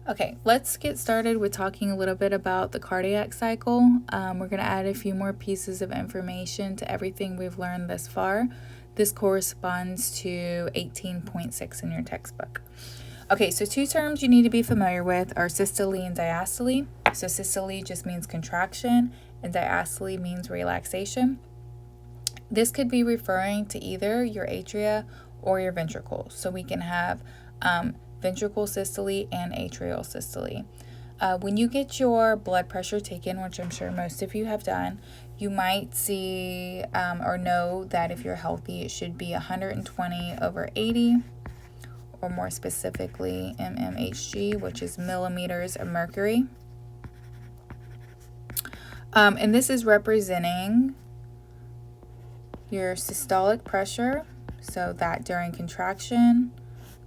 Okay, let's get started with talking a little bit about the cardiac cycle. We're going to add a few more pieces of information to everything we've learned thus far. This corresponds to 18.6 in your textbook. Okay, so two terms you need to be familiar with are systole and diastole. So systole just means contraction, and diastole means relaxation. This could be referring to either your atria or your ventricles. So we can have ventricle systole and atrial systole. When you get your blood pressure taken, which I'm sure most of you have done, you might see or know that if you're healthy, it should be 120/80, or more specifically mmHg, which is millimeters of mercury. And this is representing your systolic pressure, so that during contraction,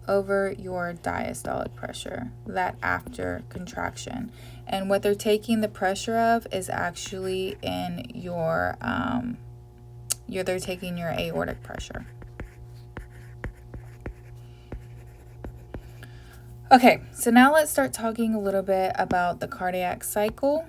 over your diastolic pressure, that after contraction. And what they're taking the pressure of is actually in your, they're taking your aortic pressure. Okay, so now let's start talking a little bit about the cardiac cycle.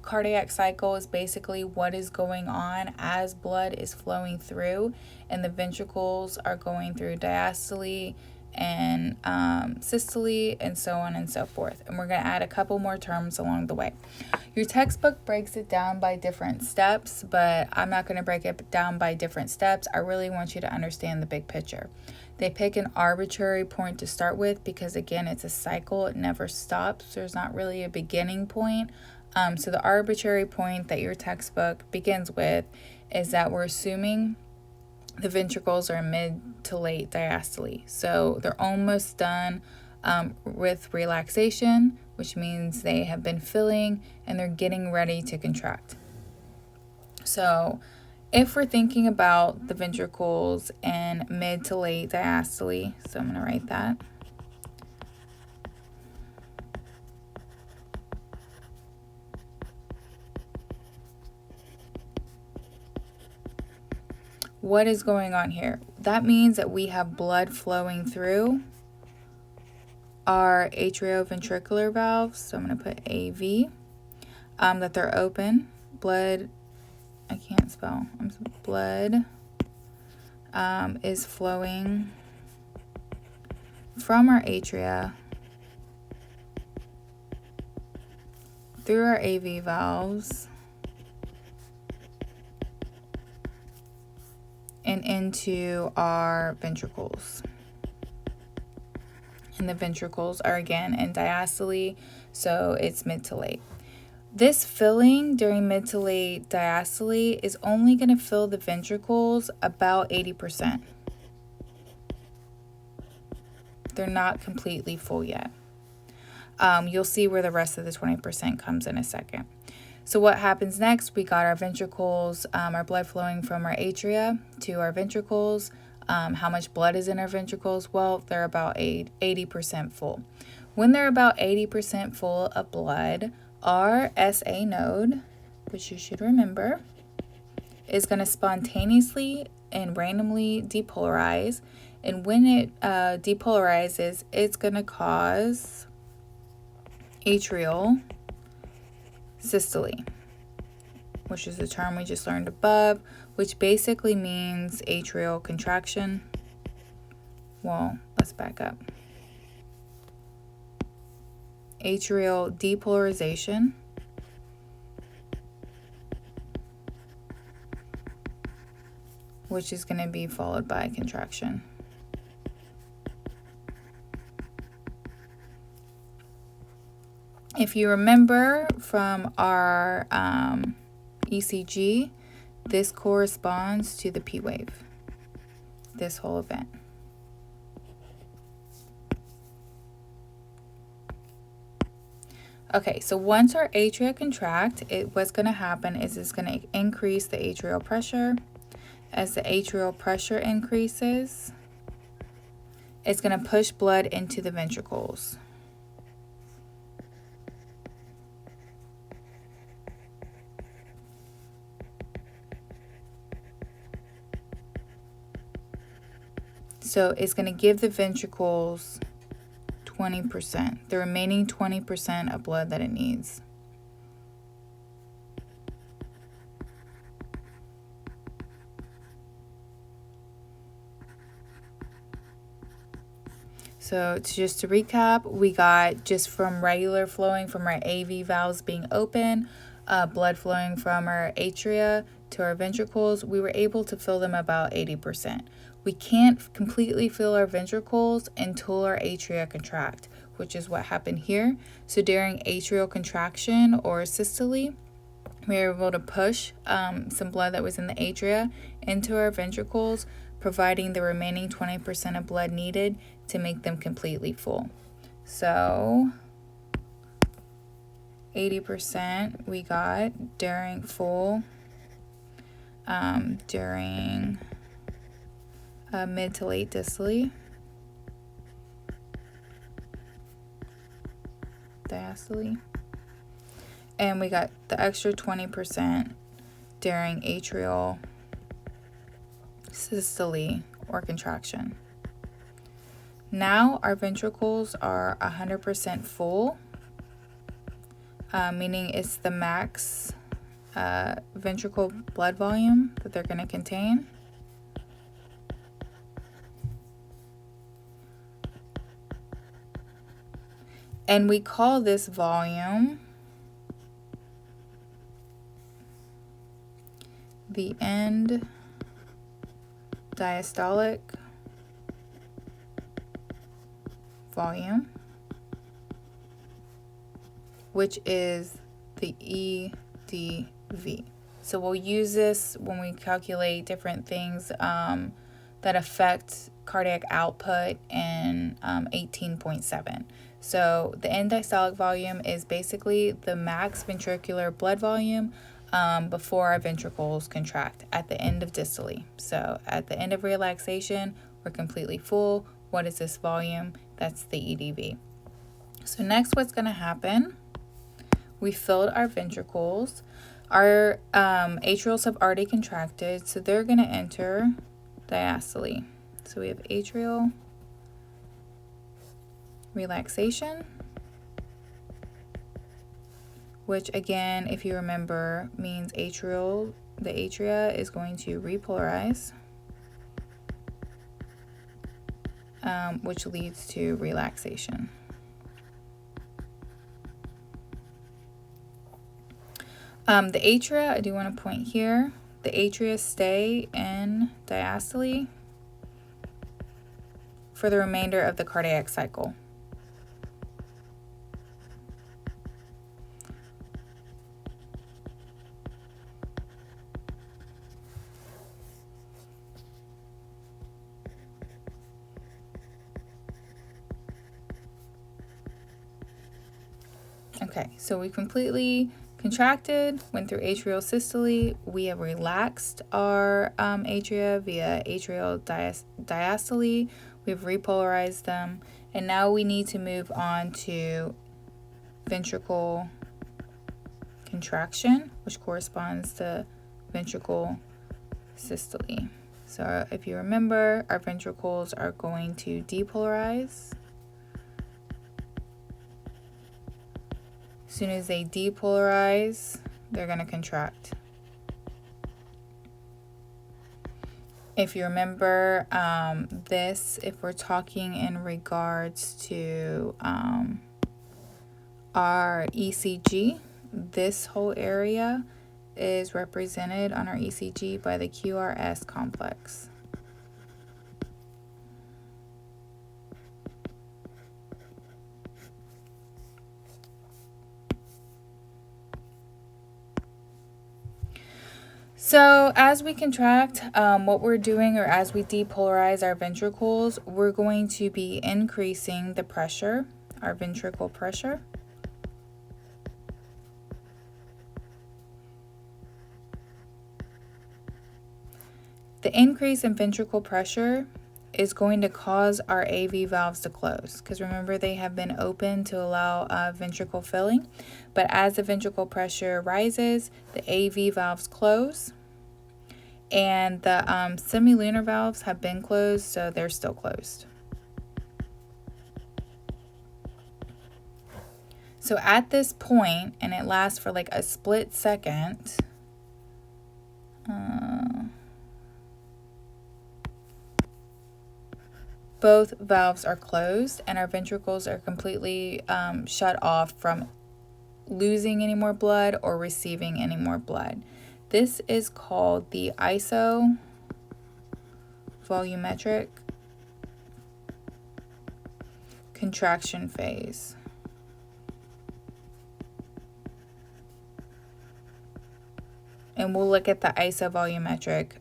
Cardiac cycle is basically what is going on as blood is flowing through, and the ventricles are going through diastole and systole and so on and so forth. And we're going to add a couple more terms along the way. Your textbook breaks it down by different steps, but I'm not going to break it down by different steps. I really want you to understand the big picture. They pick an arbitrary point to start with because, again, it's a cycle. It never stops. There's not really a beginning point. So the arbitrary point that your textbook begins with is that we're assuming the ventricles are mid to late diastole. So they're almost done with relaxation, which means they have been filling and they're getting ready to contract. So if we're thinking about the ventricles in mid to late diastole, so I'm going to write that. What is going on here? That means that we have blood flowing through our atrioventricular valves. So I'm going to put AV, that they're open. Blood, I can't spell. Blood is flowing from our atria through our AV valves and into our ventricles. And the ventricles are again in diastole, so it's mid to late. This filling during mid to late diastole is only going to fill the ventricles about 80%. They're not completely full yet. You'll see where the rest of the 20% comes in a second. So what happens next? We got our ventricles, our blood flowing from our atria to our ventricles. How much blood is in our ventricles? Well, they're about 80% full. When they're about 80% full of blood, our SA node, which you should remember, is going to spontaneously and randomly depolarize. And when it depolarizes, it's going to cause atrial systole, which is the term we just learned above, which basically means atrial contraction. Well, let's back up. Atrial depolarization, which is going to be followed by contraction. If you remember from our ECG, this corresponds to the P wave, this whole event. Okay, so once our atria contract, what's going to happen is it's going to increase the atrial pressure. As the atrial pressure increases, it's going to push blood into the ventricles. So it's going to give the ventricles 20%, the remaining 20% of blood that it needs. So just to recap, we got just from regular flowing from our AV valves being open, blood flowing from our atria to our ventricles, we were able to fill them about 80%. We can't completely fill our ventricles until our atria contract, which is what happened here. So during atrial contraction or systole, we were able to push some blood that was in the atria into our ventricles, providing the remaining 20% of blood needed to make them completely full. So 80% we got during full, during mid to late dystole, diastole, and we got the extra 20% during atrial systole or contraction. Now our ventricles are 100% full, meaning it's the max ventricle blood volume that they're going to contain. And we call this volume the end diastolic volume, which is the EDV. So we'll use this when we calculate different things that affect cardiac output in 18.7. So the end diastolic volume is basically the max ventricular blood volume before our ventricles contract at the end of dystole. So at the end of relaxation, we're completely full. What is this volume? That's the EDV. So next, what's going to happen? We filled our ventricles. Our atrials have already contracted, so they're going to enter diastole. So we have atrial relaxation, which again, if you remember, means the atria is going to repolarize, which leads to relaxation. The atria, I do want to point here, the atria stay in diastole for the remainder of the cardiac cycle. Okay, so we completely contracted, went through atrial systole. We have relaxed our atria via atrial diastole. We've repolarized them. And now we need to move on to ventricle contraction, which corresponds to ventricle systole. So if you remember, our ventricles are going to depolarize. As soon as they depolarize, they're going to contract. If you remember this, if we're talking in regards to our ECG, this whole area is represented on our ECG by the QRS complex. So as we contract, what we're doing, or as we depolarize our ventricles, we're going to be increasing the pressure, our ventricle pressure. The increase in ventricle pressure is going to cause our AV valves to close, because remember, they have been open to allow ventricle filling. But as the ventricle pressure rises, the AV valves close, and the semilunar valves have been closed, so they're still closed. So at this point, and it lasts for like a split second, both valves are closed and our ventricles are completely shut off from losing any more blood or receiving any more blood. This is called the isovolumetric contraction phase. And we'll look at the isovolumetric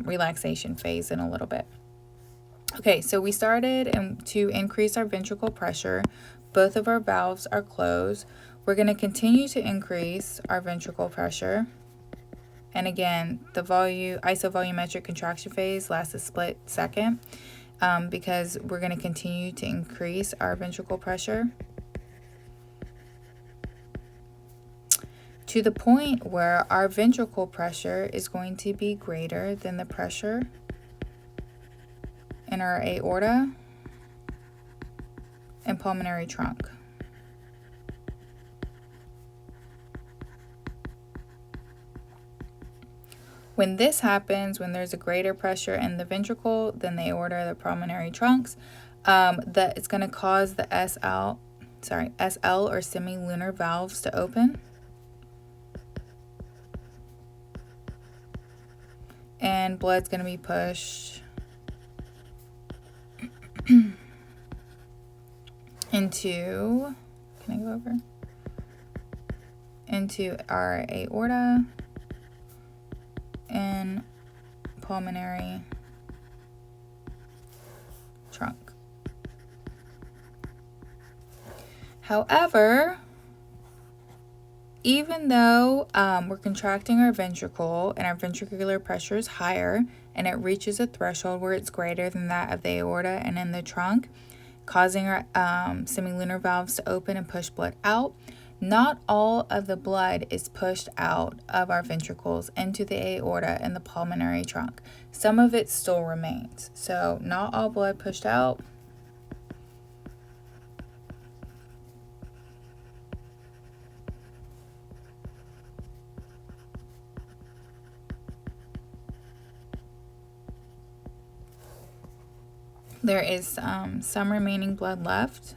relaxation phase in a little bit. Okay, so we started to increase our ventricle pressure. Both of our valves are closed. We're going to continue to increase our ventricle pressure. And again, the isovolumetric contraction phase lasts a split second because we're going to continue to increase our ventricle pressure to the point where our ventricle pressure is going to be greater than the pressure in our aorta and pulmonary trunk. When this happens, when there's a greater pressure in the ventricle than the aorta or the pulmonary trunks, that it's going to cause the SL or semilunar valves to open. And blood's going to be pushed into our aorta and pulmonary trunk. However, even though we're contracting our ventricle and our ventricular pressure is higher and it reaches a threshold where it's greater than that of the aorta and in the trunk, causing our semilunar valves to open and push blood out, not all of the blood is pushed out of our ventricles into the aorta and the pulmonary trunk. Some of it still remains. So not all blood pushed out. There is some remaining blood left.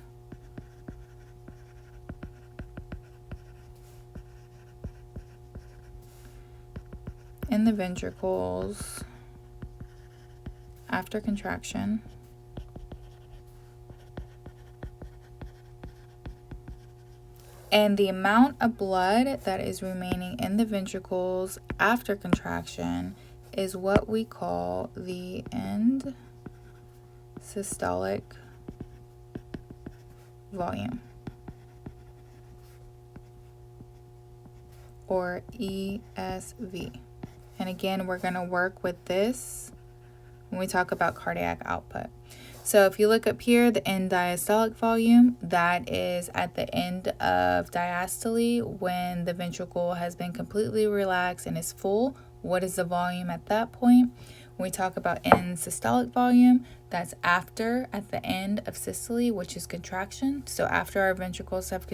In the ventricles after contraction. And the amount of blood that is remaining in the ventricles after contraction is what we call the end systolic volume, or ESV. And again, we're going to work with this when we talk about cardiac output. So if you look up here, the end diastolic volume, that is at the end of diastole when the ventricle has been completely relaxed and is full. What is the volume at that point? When we talk about end systolic volume, that's after, at the end of systole, which is contraction. So after our ventricles have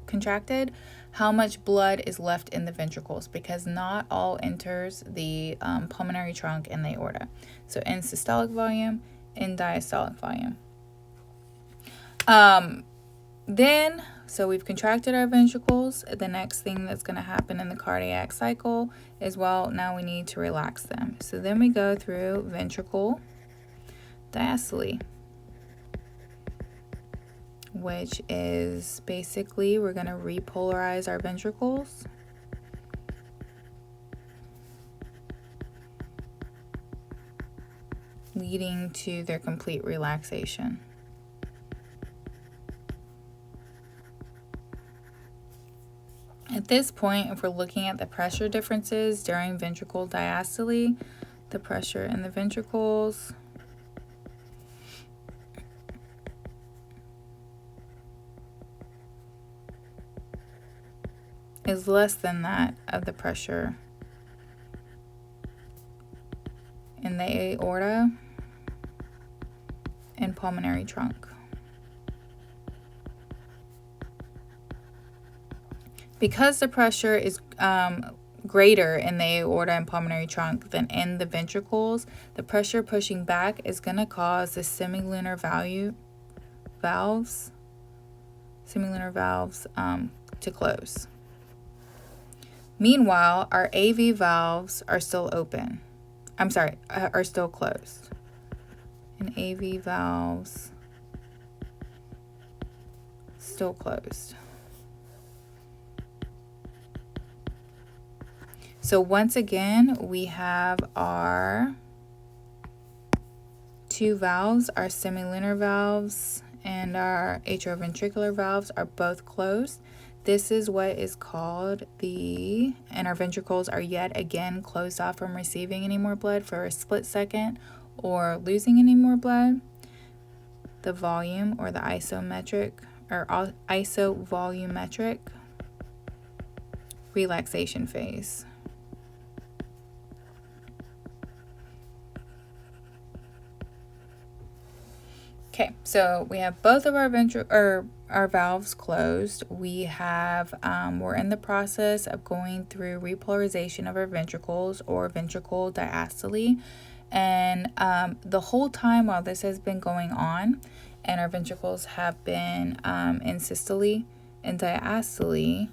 contracted, how much blood is left in the ventricles, because not all enters the pulmonary trunk and the aorta. So end systolic volume, end diastolic volume. So we've contracted our ventricles. The next thing that's going to happen in the cardiac cycle is, well, now we need to relax them. So then we go through ventricle diastole, which is basically we're going to repolarize our ventricles. Leading to their complete relaxation. At this point, if we're looking at the pressure differences during ventricle diastole, the pressure in the ventricles is less than that of the pressure in the aorta and pulmonary trunk. Because the pressure is greater in the aorta and pulmonary trunk than in the ventricles, the pressure pushing back is going to cause the semilunar valves to close. Meanwhile, our AV valves are still open. Are still closed. And AV valves still closed. So once again, we have our two valves, our semilunar valves and our atrioventricular valves are both closed. This is what is called and our ventricles are yet again closed off from receiving any more blood for a split second or losing any more blood. The volume, or the isovolumetric relaxation phase. Okay, so we have both of our valves closed. We have we're in the process of going through repolarization of our ventricles, or ventricle diastole, and the whole time while this has been going on, and our ventricles have been in systole and diastole.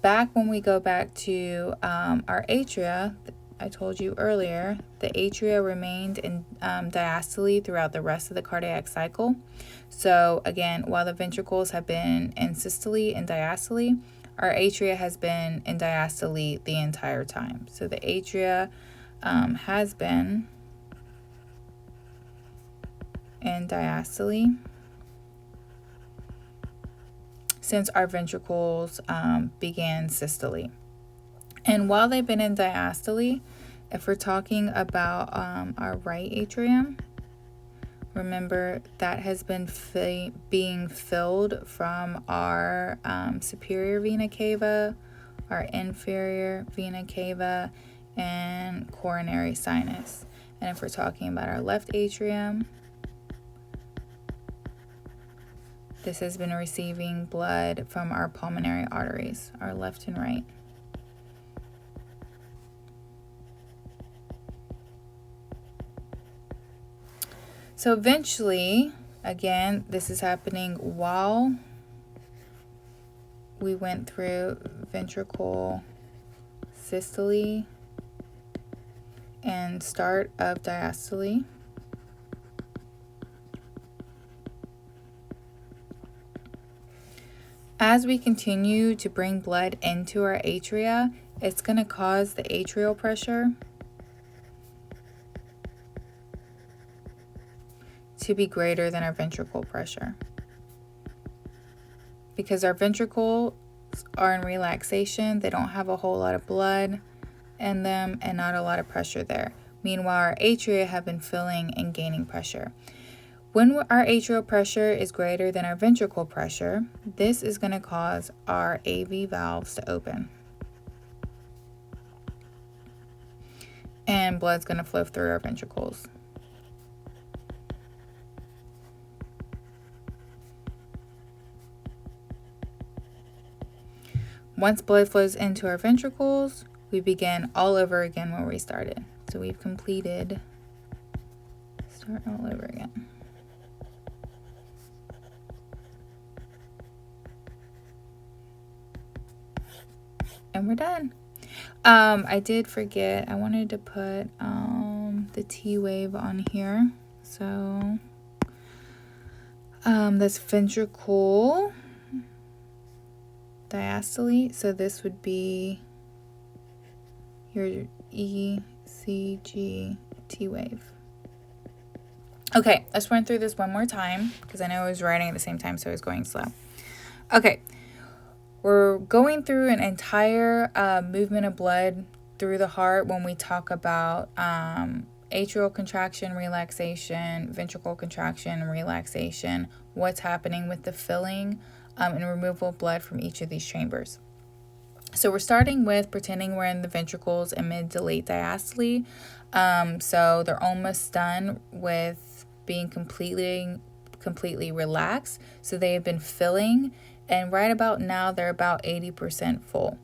Back when we go back to our atria, I told you earlier, the atria remained in diastole throughout the rest of the cardiac cycle. So again, while the ventricles have been in systole and diastole, our atria has been in diastole the entire time. So the atria has been in diastole since our ventricles began systole. And while they've been in diastole, if we're talking about our right atrium, remember that has been being filled from our superior vena cava, our inferior vena cava, and coronary sinus. And if we're talking about our left atrium, this has been receiving blood from our pulmonary arteries, our left and right. So eventually, again, this is happening while we went through ventricle systole and start of diastole. As we continue to bring blood into our atria, it's going to cause the atrial pressure to be greater than our ventricle pressure. Because our ventricles are in relaxation, they don't have a whole lot of blood in them and not a lot of pressure there. Meanwhile, our atria have been filling and gaining pressure. When our atrial pressure is greater than our ventricle pressure, this is going to cause our AV valves to open. And blood's going to flow through our ventricles. Once blood flows into our ventricles, we begin all over again where we started. So we've completed, start all over again. And we're done. I did forget, I wanted to put the T wave on here. So that's ventricle diastole. So this would be your ECG T wave. Okay, let's run through this one more time because I know I was writing at the same time, so I was going slow. Okay, we're going through an entire movement of blood through the heart when we talk about atrial contraction, relaxation, ventricle contraction, and relaxation, what's happening with the filling and removal of blood from each of these chambers. So we're starting with pretending we're in the ventricles in mid to late diastole. So they're almost done with being completely relaxed. So they have been filling and right about now they're about 80% full.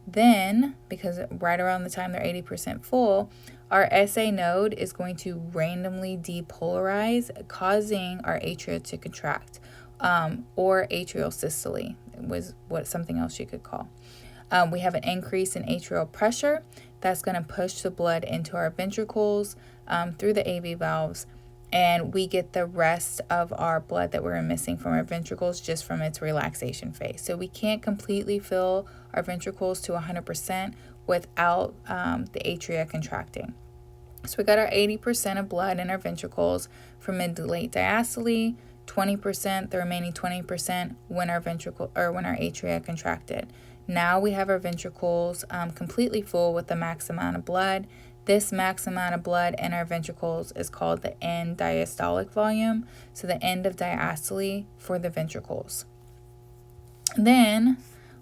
Then, because right around the time they're 80% full, our SA node is going to randomly depolarize, causing our atria to contract, or atrial systole was something else you could call. We have an increase in atrial pressure that's going to push the blood into our ventricles through the AV valves, and we get the rest of our blood that we're missing from our ventricles just from its relaxation phase. So we can't completely fill our ventricles to 100% without the atria contracting. So we got our 80% of blood in our ventricles from mid to late diastole, 20%, the remaining 20% when our atria contracted. Now we have our ventricles completely full with the max amount of blood. This max amount of blood in our ventricles is called the end diastolic volume, so the end of diastole for the ventricles. Then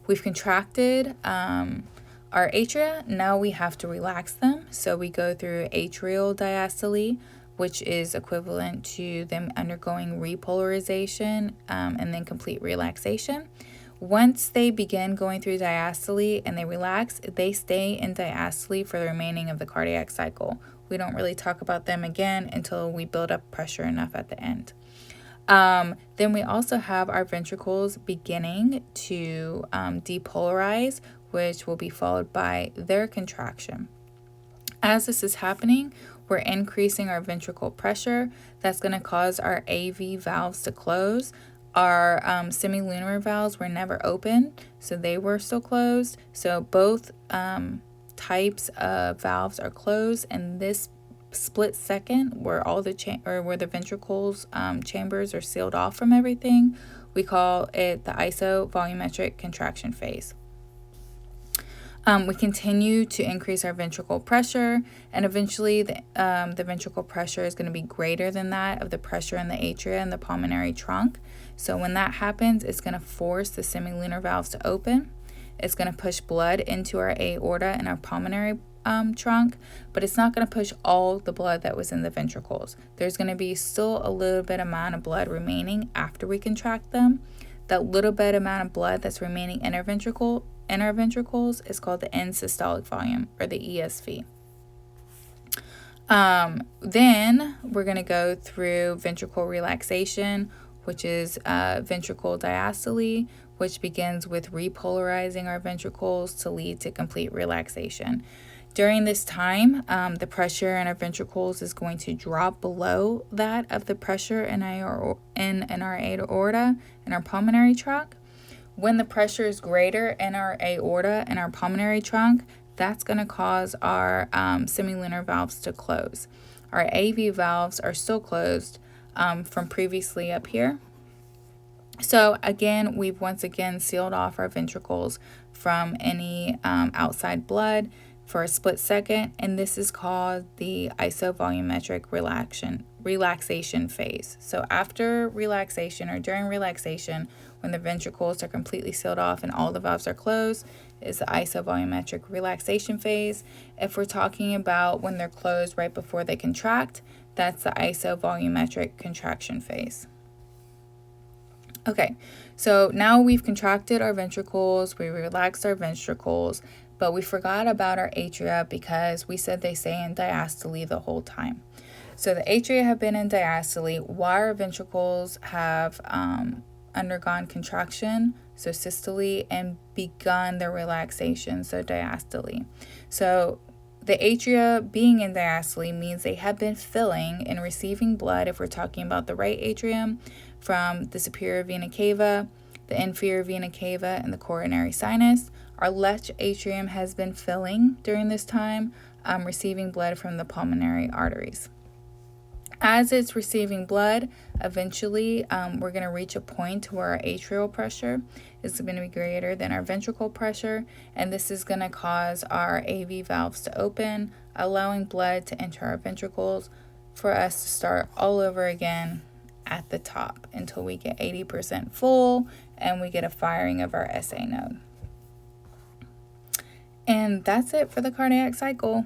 we've contracted our atria. Now we have to relax them, so we go through atrial diastole, which is equivalent to them undergoing repolarization and then complete relaxation. Once they begin going through diastole and they relax, they stay in diastole for the remaining of the cardiac cycle. We don't really talk about them again until we build up pressure enough at the end. Then we also have our ventricles beginning to depolarize, which will be followed by their contraction. As this is happening, we're increasing our ventricle pressure. That's going to cause our AV valves to close. Our semilunar valves were never open, so they were still closed. So both types of valves are closed, and this split second where all the where the ventricles chambers are sealed off from everything, we call it the isovolumetric contraction phase. We continue to increase our ventricle pressure, and eventually the ventricle pressure is going to be greater than that of the pressure in the atria and the pulmonary trunk. So when that happens, it's going to force the semilunar valves to open. It's going to push blood into our aorta and our pulmonary trunk, but it's not going to push all the blood that was in the ventricles. There's going to be still a little bit amount of blood remaining after we contract them. That little bit amount of blood that's remaining in our ventricles is called the end systolic volume, or the ESV. Then we're going to go through ventricle relaxation, which is ventricle diastole, which begins with repolarizing our ventricles to lead to complete relaxation. During this time, the pressure in our ventricles is going to drop below that of the pressure in our aorta and our pulmonary trunk. When the pressure is greater in our aorta and our pulmonary trunk, that's going to cause our semilunar valves to close. Our AV valves are still closed from previously up here. So again, we've once again sealed off our ventricles from any outside blood for a split second, and this is called the isovolumetric relaxation phase. So after relaxation or during relaxation, when the ventricles are completely sealed off and all the valves are closed, is the isovolumetric relaxation phase. If we're talking about when they're closed right before they contract, that's the isovolumetric contraction phase. Okay, so now we've contracted our ventricles, we relaxed our ventricles, but we forgot about our atria because we said they stay in diastole the whole time. So the atria have been in diastole while our ventricles have undergone contraction, so systole, and begun their relaxation, so diastole. So the atria being in diastole means they have been filling and receiving blood, if we're talking about the right atrium, from the superior vena cava, the inferior vena cava, and the coronary sinus. Our left atrium has been filling during this time, receiving blood from the pulmonary arteries. As it's receiving blood, eventually we're going to reach a point where our atrial pressure is going to be greater than our ventricle pressure, and this is going to cause our AV valves to open, allowing blood to enter our ventricles for us to start all over again at the top until we get 80% full and we get a firing of our SA node. And that's it for the cardiac cycle.